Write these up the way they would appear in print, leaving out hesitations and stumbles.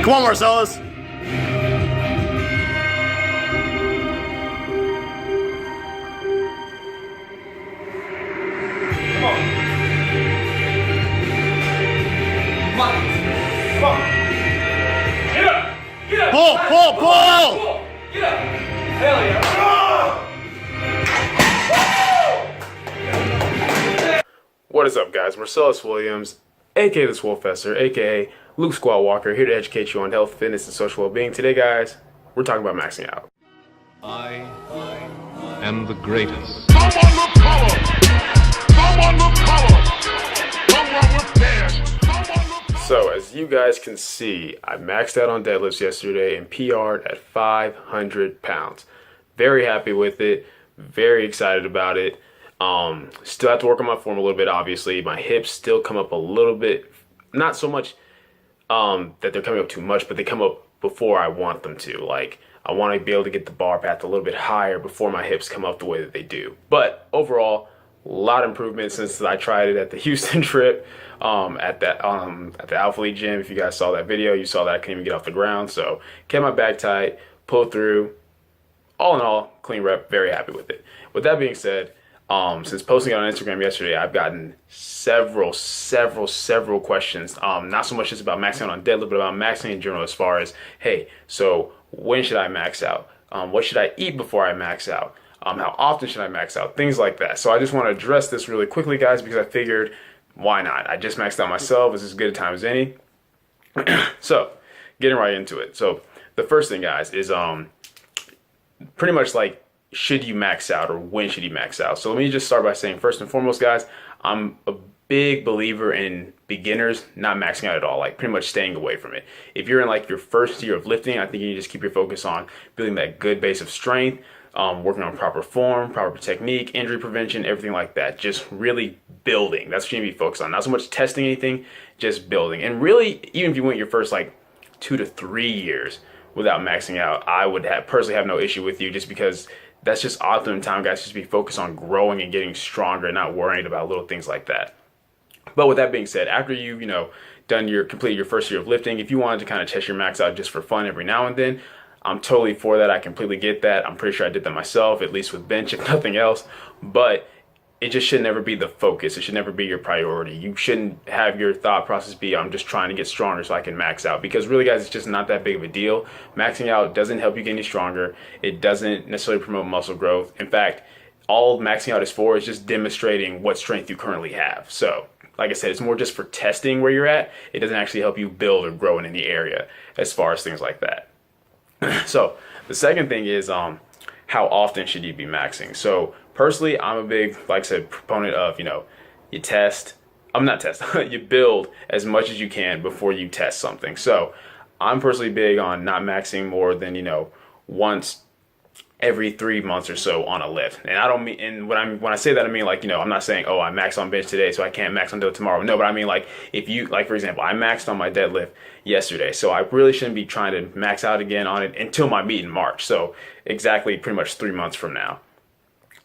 Come on, Marcellus. Come on. Get up. Get up. Pull. Get up. Hell yeah. What is up, guys? Marcellus Williams, aka TheSwolefessor, aka Luke Squat Walker, here to educate you on health, fitness, and social well-being. Today, guys, we're talking about maxing out. I am the greatest. Someone with color. Someone with color. Someone with gas. Someone with... So, as you guys can see, I maxed out on deadlifts yesterday and PR'd at 500 pounds. Very happy with it. Very excited about it. Still have to work on my form a little bit, obviously. My hips still come up a little bit. Not so much that they're coming up too much, but they come up before I want them to. Like, I want to be able to get the bar path a little bit higher before my hips come up the way that they do. But overall, a lot of improvement since I tried it at the Houston trip, at the Alpha League gym. If you guys saw that video, you saw that I couldn't even get off the ground. So kept my back tight, pulled through. All in all, clean rep, very happy with it. With that being said, since posting it on Instagram yesterday, I've gotten several questions. Not so much just about maxing out on deadlift, but about maxing in general as far as, hey, so when should I max out? What should I eat before I max out? How often should I max out? Things like that. So I just want to address this really quickly, guys, because I figured, why not? I just maxed out myself. It's as good a time as any. So getting right into it. So the first thing, guys, is pretty much like, should you max out or when should you max out? So let me just start by saying, first and foremost, guys, I'm a big believer in beginners not maxing out at all, like pretty much staying away from it. If you're in like your first year of lifting, I think you need to just keep your focus on building that good base of strength, working on proper form, proper technique, injury prevention, everything like that. Just really building. That's what you need to be focused on. Not so much testing anything, just building. And really, even if you went your first like 2 to 3 years without maxing out, I would personally have no issue with you, just because that's just optimum time, guys, just be focused on growing and getting stronger and not worrying about little things like that. But with that being said, after you've, completed your first year of lifting, if you wanted to kind of test your max out just for fun every now and then, I'm totally for that. I completely get that. I'm pretty sure I did that myself, at least with bench, if nothing else. But it just should never be the focus. It should never be your priority. You shouldn't have your thought process be, I'm just trying to get stronger so I can max out. Because really, guys, it's just not that big of a deal. Maxing out doesn't help you get any stronger. It doesn't necessarily promote muscle growth. In fact, all maxing out is for is just demonstrating what strength you currently have. So, like I said, it's more just for testing where you're at. It doesn't actually help you build or grow in any area as far as things like that. So, the second thing is, how often should you be maxing? So, personally, I'm a big, like I said, proponent of, you test. I'm not test. You build as much as you can before you test something. So I'm personally big on not maxing more than, once every 3 months or so on a lift. And I don't mean, and when I say that, I mean like, I'm not saying, oh, I maxed on bench today, so I can't max until tomorrow. No, but I mean like, if you, like for example, I maxed on my deadlift yesterday, so I really shouldn't be trying to max out again on it until my meet in March. So exactly pretty much 3 months from now.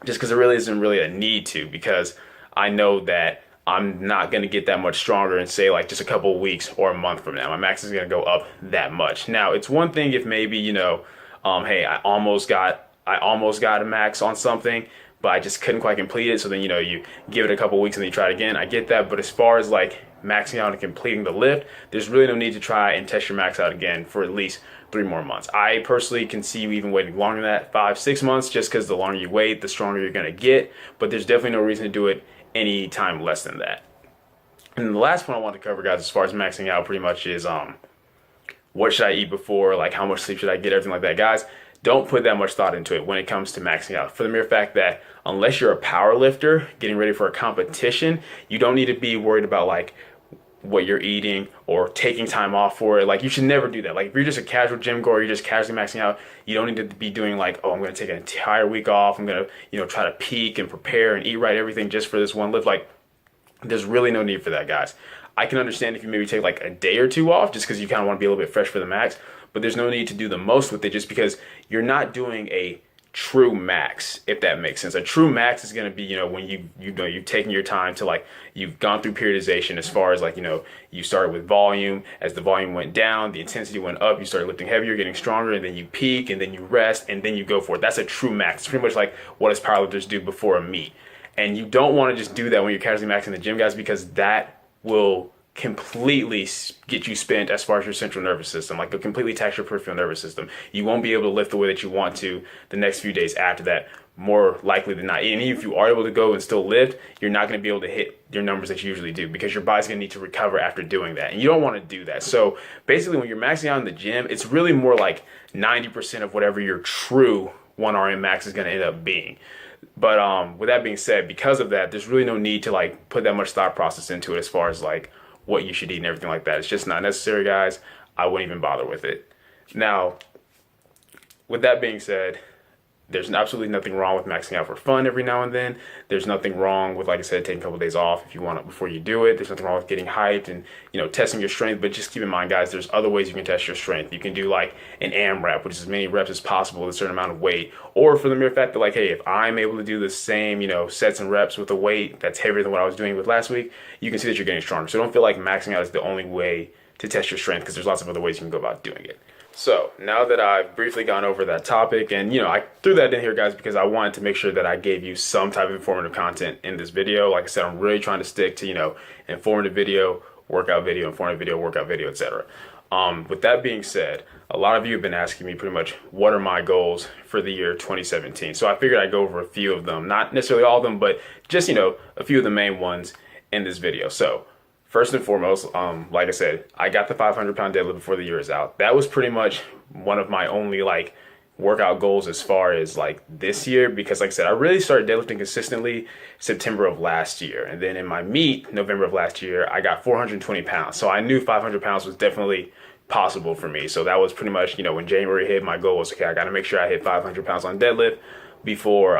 Just because there really isn't really a need to, because I know that I'm not going to get that much stronger in, say, like just a couple of weeks or a month from now. My max is going to go up that much. Now, it's one thing if maybe, hey, I almost got a max on something, but I just couldn't quite complete it. So then, you give it a couple of weeks and then you try it again. I get that. But as far as like maxing out and completing the lift, there's really no need to try and test your max out again for at least 3 more months. I personally can see you even waiting longer than that, 5-6 months, just because the longer you wait, the stronger you're going to get. But there's definitely no reason to do it any time less than that. And the last one I want to cover, guys, as far as maxing out pretty much is what should I eat before, like how much sleep should I get, everything like that. Guys, don't put that much thought into it when it comes to maxing out, for the mere fact that unless you're a power lifter getting ready for a competition, you don't need to be worried about like what you're eating or taking time off for it. Like, you should never do that. Like, if you're just a casual gym goer, you're just casually maxing out, you don't need to be doing like, oh, I'm going to take an entire week off, I'm going to try to peak and prepare and eat right, everything just for this one lift. Like, there's really no need for that, guys. I can understand if you maybe take like a day or two off just because you kind of want to be a little bit fresh for the max, but there's no need to do the most with it, just because you're not doing a true max, if that makes sense. A true max is going to be, you know, when you've taken your time to, like, you've gone through periodization as far as, like, you know, you started with volume. As the volume went down, the intensity went up, you started lifting heavier, getting stronger, and then you peak, and then you rest, and then you go for it. That's a true max. It's pretty much like what us powerlifters do before a meet. And you don't want to just do that when you're casually maxing the gym, guys, because that will completely get you spent as far as your central nervous system. Like, it'll completely tax your peripheral nervous system. You won't be able to lift the way that you want to the next few days after that, more likely than not. And even if you are able to go and still lift, you're not going to be able to hit your numbers that you usually do, because your body's going to need to recover after doing that. And you don't want to do that. So basically, when you're maxing out in the gym, it's really more like 90% of whatever your true 1RM max is going to end up being. But with that being said, because of that, there's really no need to, like, put that much thought process into it as far as, like, what you should eat and everything like that. It's just not necessary, guys. I wouldn't even bother with it. Now, with that being said, there's absolutely nothing wrong with maxing out for fun every now and then. There's nothing wrong with, like I said, taking a couple of days off if you want it before you do it. There's nothing wrong with getting hyped and, you know, testing your strength. But just keep in mind, guys, there's other ways you can test your strength. You can do, like, an AMRAP, which is as many reps as possible with a certain amount of weight. Or for the mere fact that, like, hey, if I'm able to do the same, you know, sets and reps with a weight that's heavier than what I was doing with last week, you can see that you're getting stronger. So don't feel like maxing out is the only way to test your strength, because there's lots of other ways you can go about doing it. So now that I've briefly gone over that topic, and, you know, I threw that in here, guys, because I wanted to make sure that I gave you some type of informative content in this video. Like I said, I'm really trying to stick to, you know, informative video, workout video, informative video, workout video, etc. With that being said, a lot of you have been asking me pretty much what are my goals for the year 2017. So I figured I'd go over a few of them, not necessarily all of them, but just, you know, a few of the main ones in this video. So first and foremost, like I said, I got the 500-pound deadlift before the year is out. That was pretty much one of my only, like, workout goals as far as, like, this year, because, like I said, I really started deadlifting consistently September of last year. And then in my meet, November of last year, I got 420 pounds. So I knew 500 pounds was definitely possible for me. So that was pretty much, you know, when January hit, my goal was, okay, I got to make sure I hit 500 pounds on deadlift before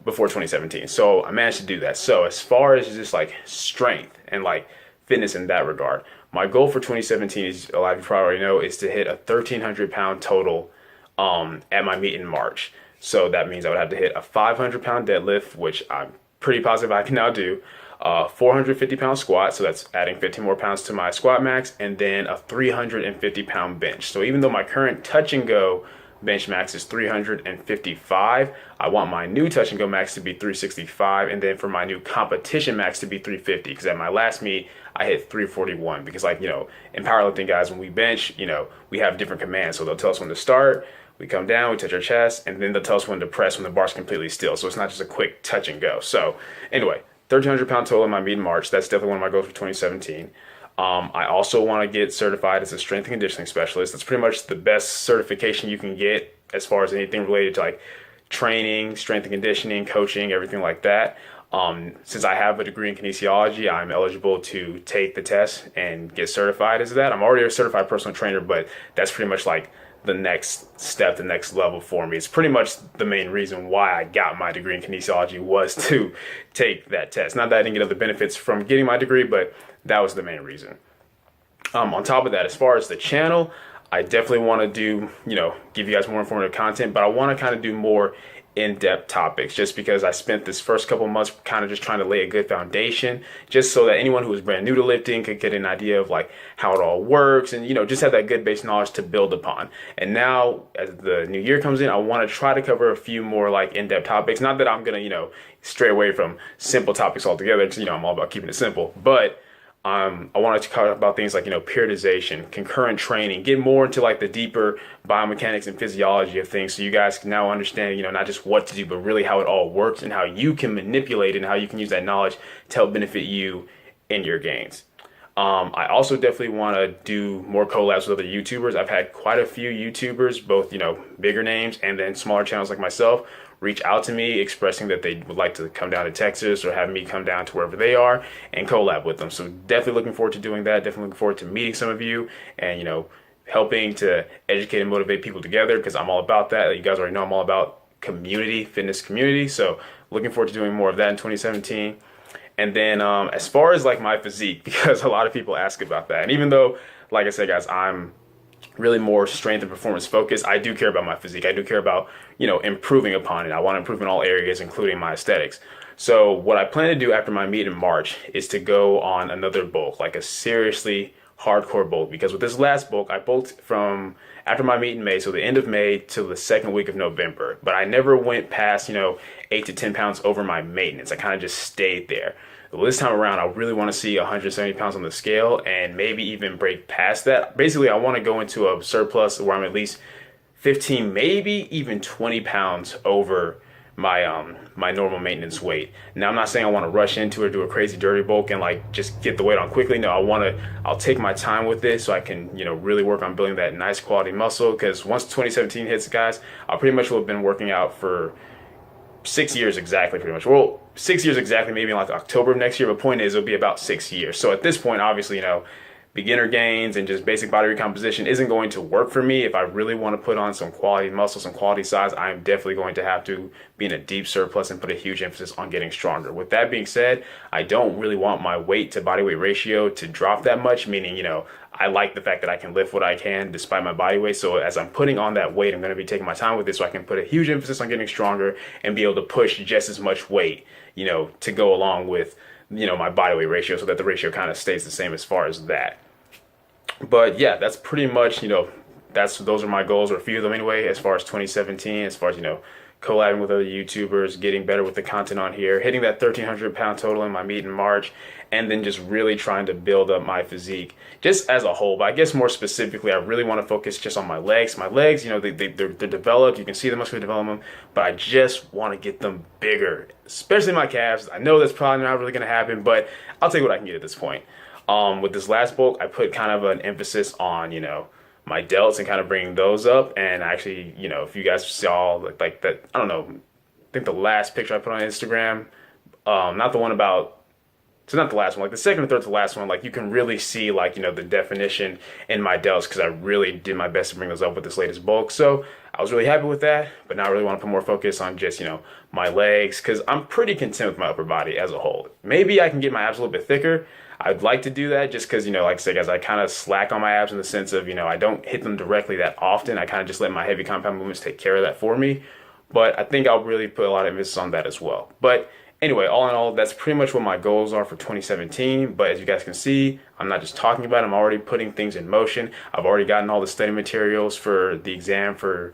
2017. So I managed to do that. So as far as just, like, strength and, like, fitness in that regard, my goal for 2017 is, a lot of you probably already know, is to hit a 1,300 pound total at my meet in March. So that means I would have to hit a 500 pound deadlift, which I'm pretty positive I can now do, 450 pound squat, so that's adding 15 more pounds to my squat max, and then a 350 pound bench. So even though my current touch and go bench max is 355, I want my new touch and go max to be 365, and then for my new competition max to be 350, because at my last meet I hit 341. Because, like, you know, in powerlifting, guys, when we bench, you know, we have different commands. So they'll tell us when to start, we come down, we touch our chest, and then they'll tell us when to press when the bar's completely still. So it's not just a quick touch and go. So anyway, 1,300 pound total in my meet in March. That's definitely one of my goals for 2017. I also want to get certified as a strength and conditioning specialist. That's pretty much the best certification you can get as far as anything related to, like, training, strength and conditioning, coaching, everything like that. Since I have a degree in kinesiology, I'm eligible to take the test and get certified as that. I'm already a certified personal trainer, but that's pretty much like the next step, the next level for me. It's pretty much the main reason why I got my degree in kinesiology, was to take that test. Not that I didn't get other benefits from getting my degree, but that was the main reason. On top of that, as far as the channel, I definitely want to do, you know, give you guys more informative content, but I want to kind of do more in-depth topics, just because I spent this first couple months kind of just trying to lay a good foundation, just so that anyone who is brand new to lifting could get an idea of, like, how it all works, and, you know, just have that good base knowledge to build upon. And now as the new year comes in, I want to try to cover a few more, like, in-depth topics. Not that I'm gonna, you know, stray away from simple topics altogether, because, you know, I'm all about keeping it simple, but I wanted to talk about things like, you know, periodization, concurrent training, get more into, like, the deeper biomechanics and physiology of things, so you guys can now understand, you know, not just what to do, but really how it all works and how you can manipulate it and how you can use that knowledge to help benefit you in your gains. I also definitely want to do more collabs with other YouTubers. I've had quite a few YouTubers, both, you know, bigger names and then smaller channels like myself, reach out to me expressing that they would like to come down to Texas or have me come down to wherever they are and collab with them. So definitely looking forward to doing that. Definitely looking forward to meeting some of you and, you know, helping to educate and motivate people together, because I'm all about that. You guys already know I'm all about community, fitness community. So looking forward to doing more of that in 2017. And then as far as, like, my physique, because a lot of people ask about that. And even though, like I said, guys, I'm really more strength and performance focused. I do care about my physique. I do care about, improving upon it. I want to improve in all areas, including my aesthetics. So what I plan to do after my meet in March is to go on another bulk, like a seriously hardcore bulk. Because with this last bulk, I bulked from after my meet in May, so the end of May till the second week of November. But I never went past, 8 to 10 pounds over my maintenance. I kind of just stayed there. Well, this time around, I really want to see 170 pounds on the scale and maybe even break past that. Basically, I want to go into a surplus where I'm at least 15, maybe even 20 pounds over my my normal maintenance weight. Now, I'm not saying I want to rush into it, do a crazy dirty bulk and like just get the weight on quickly. No, I'll take my time with this so I can, really work on building that nice quality muscle. Because once 2017 hits, guys, I pretty much will have been working out for 6 years exactly, pretty much. Well, 6 years exactly, maybe in like October of next year. But point is, it'll be about 6 years. So at this point, obviously, beginner gains and just basic body recomposition isn't going to work for me. If I really want to put on some quality muscle, some quality size, I'm definitely going to have to be in a deep surplus and put a huge emphasis on getting stronger. With that being said, I don't really want my weight to body weight ratio to drop that much, meaning, I like the fact that I can lift what I can despite my body weight. So as I'm putting on that weight, I'm going to be taking my time with it so I can put a huge emphasis on getting stronger and be able to push just as much weight, to go along with, my body weight ratio so that the ratio kind of stays the same as far as that. But yeah, that's pretty much, those are my goals, or a few of them anyway, as far as 2017, as far as, collabing with other YouTubers, getting better with the content on here, hitting that 1,300 pound total in my meet in March, and then just really trying to build up my physique just as a whole. But I guess more specifically, I really want to focus just on my legs. My legs, they're developed. You can see the muscular development, but I just want to get them bigger, especially my calves. I know that's probably not really going to happen, but I'll take what I can get at this point. With this last bulk, I put kind of an emphasis on, my delts and kind of bringing those up. And actually, if you guys saw like that, I don't know, I think the last picture I put on Instagram, not the one about, so not the last one, like the second or third to the last one, like you can really see like, the definition in my delts because I really did my best to bring those up with this latest bulk. So I was really happy with that, but now I really want to put more focus on just, my legs, because I'm pretty content with my upper body as a whole. Maybe I can get my abs a little bit thicker. I'd like to do that just because, like I said, guys, I kind of slack on my abs in the sense of, I don't hit them directly that often. I kind of just let my heavy compound movements take care of that for me. But I think I'll really put a lot of emphasis on that as well. But anyway, all in all, that's pretty much what my goals are for 2017. But as you guys can see, I'm not just talking about it. I'm already putting things in motion. I've already gotten all the study materials for the exam for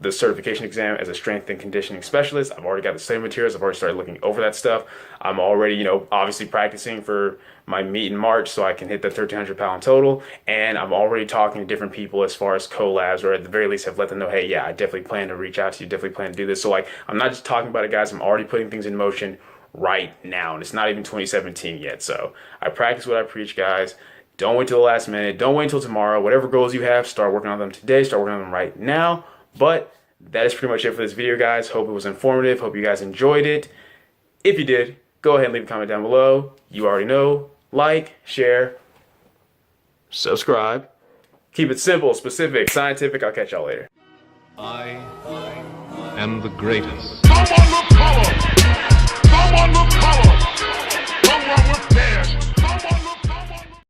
the certification exam as a strength and conditioning specialist. I've already got the study materials. I've already started looking over that stuff. I'm already, obviously practicing for my meet in March so I can hit the 1,300 pound total. And I'm already talking to different people as far as collabs, or at the very least have let them know, hey, yeah, I definitely plan to reach out to you, definitely plan to do this. So like, I'm not just talking about it, guys. I'm already putting things in motion right now. And it's not even 2017 yet. So I practice what I preach, guys. Don't wait till the last minute. Don't wait until tomorrow. Whatever goals you have, start working on them today. Start working on them right now. But that is pretty much it for this video, guys. Hope it was informative. Hope you guys enjoyed it. If you did, go ahead and leave a comment down below. You already know. Like, share, subscribe. Keep it simple, specific, scientific. I'll catch y'all later. I am the greatest. Someone look color. Someone look color.